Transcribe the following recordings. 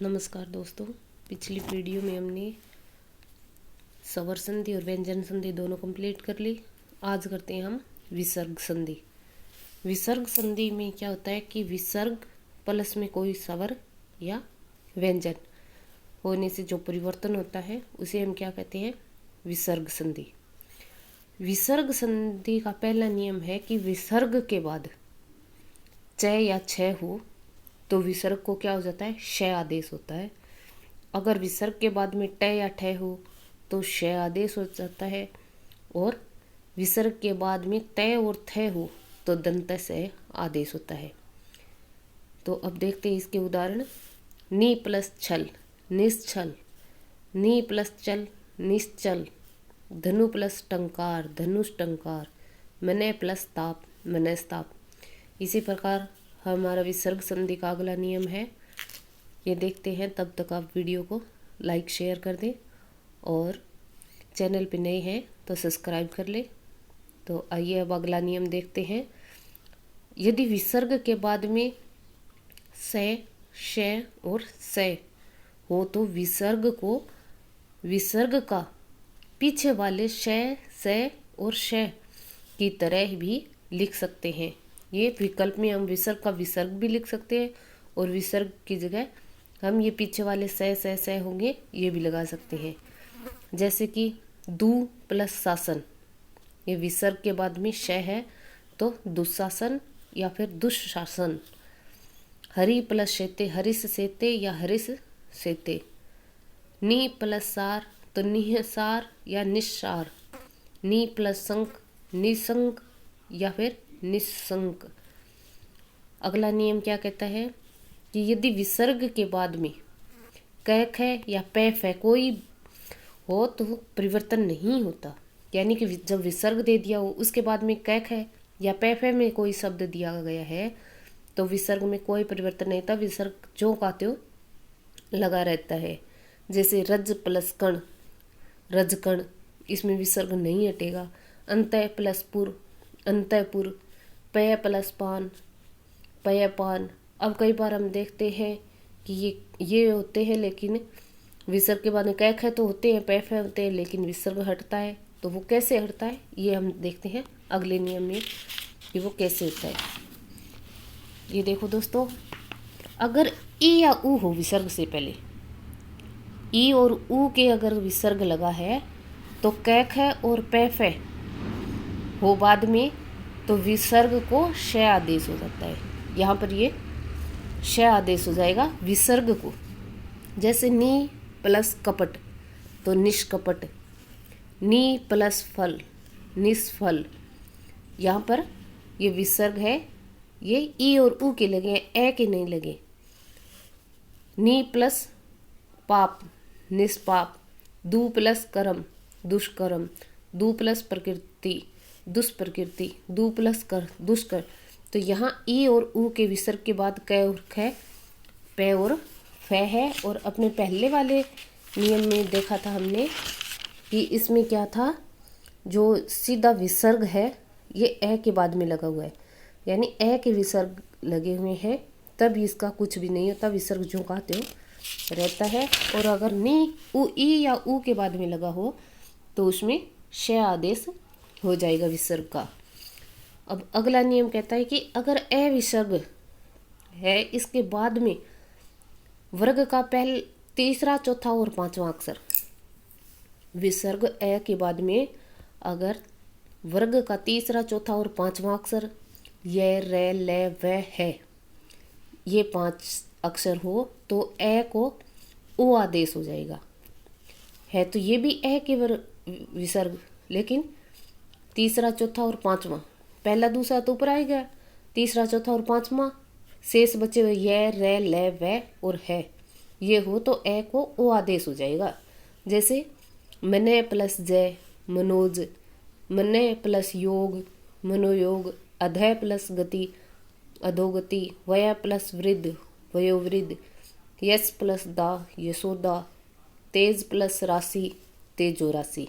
नमस्कार दोस्तों। पिछली वीडियो में हमने स्वर संधि और व्यंजन संधि दोनों कंप्लीट कर ली। आज करते हैं हम विसर्ग संधि। विसर्ग संधि में क्या होता है कि विसर्ग प्लस में कोई स्वर या व्यंजन होने से जो परिवर्तन होता है उसे हम क्या कहते हैं, विसर्ग संधि। विसर्ग संधि का पहला नियम है कि विसर्ग के बाद च या छ हो तो विसर्ग को क्या हो जाता है, श आदेश होता है। अगर विसर्ग के बाद में ट या ठ हो तो श आदेश हो जाता है, और विसर्ग के बाद में त और थ हो तो दंत स आदेश होता है। तो अब देखते हैं इसके उदाहरण। नी प्लस छल निश्छल, नी प्लस चल निश्चल, धनु प्लस टंकार धनुष टंकार, मनय प्लस ताप मनस्ताप। इसी प्रकार हमारा विसर्ग संधि का अगला नियम है, ये देखते हैं। तब तक आप वीडियो को लाइक शेयर कर दें, और चैनल पे नए हैं तो सब्सक्राइब कर ले। तो आइए अब अगला नियम देखते हैं। यदि विसर्ग के बाद में स, श और स हो तो विसर्ग को विसर्ग का पीछे वाले श, स और श की तरह भी लिख सकते हैं। ये विकल्प में हम विसर्ग का विसर्ग भी लिख सकते हैं, और विसर्ग की जगह हम ये पीछे वाले स होंगे ये भी लगा सकते हैं। जैसे कि दु प्लस शासन, ये विसर्ग के बाद में श है तो दुशासन या फिर दुशासन। हरि प्लस शेते हरिस सेते या हरिस सेते। नी प्लस सार तो निहसार या निस्सार। नी प्लस संक निसंक या फिर निसंक। अगला नियम क्या कहता है कि यदि विसर्ग के बाद में कैख है या पैफ है कोई हो तो परिवर्तन नहीं होता। यानी कि जब विसर्ग दे दिया हो उसके बाद में कैख है या पैफ है में कोई शब्द दिया गया है तो विसर्ग में कोई परिवर्तन नहीं था, विसर्ग जो कहते हो लगा रहता है। जैसे रज प्लस कण रजकण, इसमें विसर्ग नहीं हटेगा। अंतः प्लस पुर अंतःपुर, पय प्लस पान पय पान। अब कई बार हम देखते हैं कि ये होते हैं, लेकिन विसर्ग के बाद में कैख है तो होते हैं, पैफ है होते हैं, लेकिन विसर्ग हटता है। तो वो कैसे हटता है ये हम देखते हैं अगले नियम में कि वो कैसे होता है। ये देखो दोस्तों, अगर ई या ऊ हो विसर्ग से पहले, ई और ऊ के अगर विसर्ग लगा है तो कैख है और पैफ है हो बाद में तो विसर्ग को श आदेश हो जाता है। यहाँ पर ये श आदेश हो जाएगा विसर्ग को। जैसे नी प्लस कपट तो निष्कपट, नी प्लस फल निष्फल। यहाँ पर ये विसर्ग है, ये ई और ऊ के लगे हैं, ए के नहीं लगे। नी प्लस पाप निष्पाप, दु प्लस कर्म दुष्कर्म, दु प्लस प्रकृति दुष्प्रकृति, दु प्लस कर दुष्कर। तो यहाँ ई और ऊ के विसर्ग के बाद कै और ख, पे और फ है। और अपने पहले वाले नियम में देखा था हमने कि इसमें क्या था, जो सीधा विसर्ग है ये ए के बाद में लगा हुआ है, यानी ए के विसर्ग लगे हुए हैं तब इसका कुछ भी नहीं होता, विसर्ग जो कहते हो रहता है। और अगर नी ऊ ई या ऊ के बाद में लगा हो तो उसमें श आदेश हो जाएगा विसर्ग का। अब अगला नियम कहता है कि अगर ए विसर्ग है इसके बाद में वर्ग का तीसरा चौथा और पांचवा अक्षर, विसर्ग ए के बाद में अगर वर्ग का तीसरा चौथा और पांचवा अक्षर य रे ले व है, ये 5 अक्षर हो तो ए को ओ आदेश हो जाएगा। है तो ये भी ए के विसर्ग, लेकिन तीसरा चौथा और पांचवा, पहला दूसरा तो ऊपर आएगा, तीसरा चौथा और पांचवा शेष बचे हुए ये रे ले व और है, ये हो तो ए को ओ आदेश हो जाएगा। जैसे मनय प्लस जय मनोज, मनय प्लस योग मनोयोग, अधय प्लस गति अधोगति, वय प्लस वृद्ध वयोवृद्ध, यश प्लस दा यशोदा, तेज प्लस राशि तेजो राशि।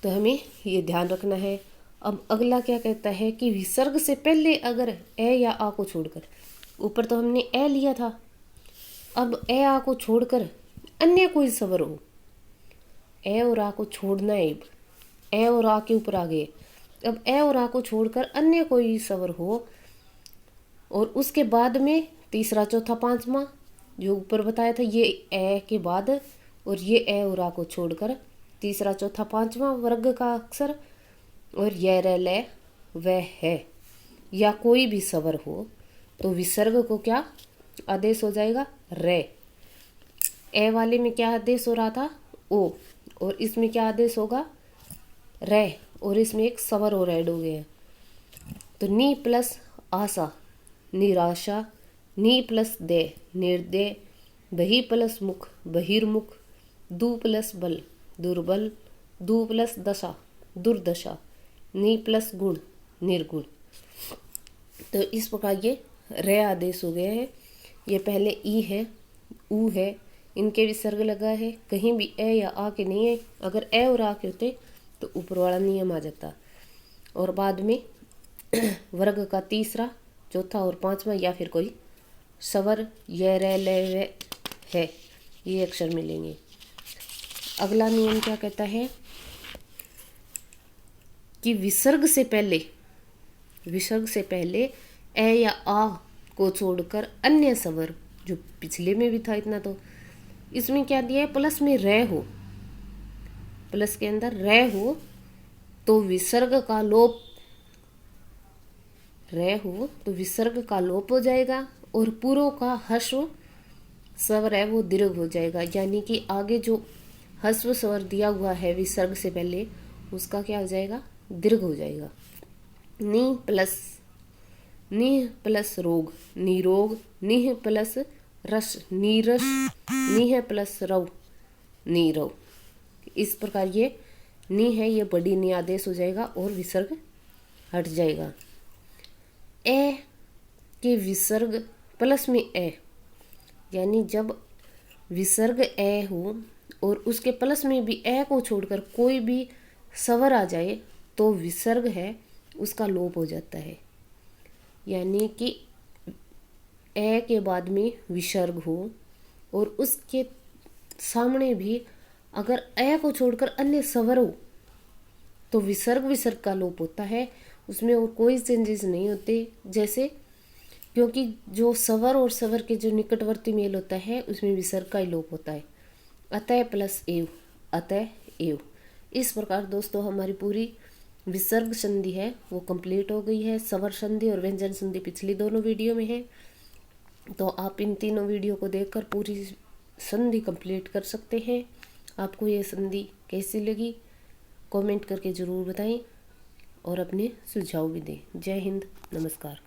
तो हमें ये ध्यान रखना है। अब अगला क्या कहता है कि विसर्ग से पहले अगर ए या आ को छोड़कर, ऊपर तो हमने ए लिया था, अब ए आ को छोड़कर अन्य कोई स्वर हो, ए और आ को छोड़ना है, ए और आ के ऊपर आ गए। अब ए और आ को छोड़कर अन्य कोई स्वर हो और उसके बाद में तीसरा चौथा पांचवा जो ऊपर बताया था, ये ए के बाद और ये ए और आ को छोड़कर तीसरा चौथा पांचवा वर्ग का अक्षर और यह र ले वह है या कोई भी स्वर हो तो विसर्ग को क्या आदेश हो जाएगा, रे। ए वाले में क्या आदेश हो रहा था, ओ, और इसमें क्या आदेश होगा, रे, और इसमें एक स्वर और ऐड हो गया है। तो नी प्लस आशा निराशा, नी प्लस दे निर्दय, बही प्लस मुख बहिर्मुख, दु प्लस बल दुर्बल, दु प्लस दशा दुर्दशा, नी प्लस गुण निर्गुण। तो इस प्रकार ये रे आदेश हो गए हैं। ये पहले ई है, ऊ है, इनके विसर्ग लगा है, कहीं भी ए या आ के नहीं है। अगर ए और आ के होते तो ऊपर वाला नियम आ जाता। और बाद में वर्ग का तीसरा चौथा और पांचवा या फिर कोई स्वर ये रे ले वे है, ये अक्षर मिलेंगे। अगला नियम क्या कहता है कि विसर्ग से पहले ए या आ को छोड़कर अन्य स्वर, जो पिछले में भी था इतना, तो इसमें क्या दिया है, प्लस में रे हो, प्लस के अंदर रे हो तो विसर्ग का लोप, रे हो तो विसर्ग का लोप हो जाएगा और पूर्व का हस्व स्वर है वो दीर्घ हो जाएगा। यानी कि आगे जो हस्व स्वर दिया हुआ है विसर्ग से पहले उसका क्या हो जाएगा, दीर्घ हो जाएगा। नी प्लस रोग निरोग, निह प्लस रस नीरस, निह प्लस रव नीरव। इस प्रकार ये नी है, ये बड़ी नी आदेश हो जाएगा और विसर्ग हट जाएगा। ए के विसर्ग प्लस में ए, यानी जब विसर्ग ए हो और उसके प्लस में भी ए को छोड़कर कोई भी स्वर आ जाए तो विसर्ग है उसका लोप हो जाता है। यानी कि ए के बाद में विसर्ग हो और उसके सामने भी अगर ए को छोड़कर अन्य स्वर हो तो विसर्ग का लोप होता है, उसमें और कोई चेंजेस नहीं होते। जैसे क्योंकि जो स्वर और स्वर के जो निकटवर्ती मेल होता है उसमें विसर्ग का ही लोप होता है। अतः प्लस एव, अतः एव। इस प्रकार दोस्तों हमारी पूरी विसर्ग संधि है वो कंप्लीट हो गई है। स्वर संधि और व्यंजन संधि पिछली दोनों वीडियो में है, तो आप इन तीनों वीडियो को देखकर पूरी संधि कंप्लीट कर सकते हैं। आपको ये संधि कैसी लगी कमेंट करके ज़रूर बताएं और अपने सुझाव भी दें। जय हिंद, नमस्कार।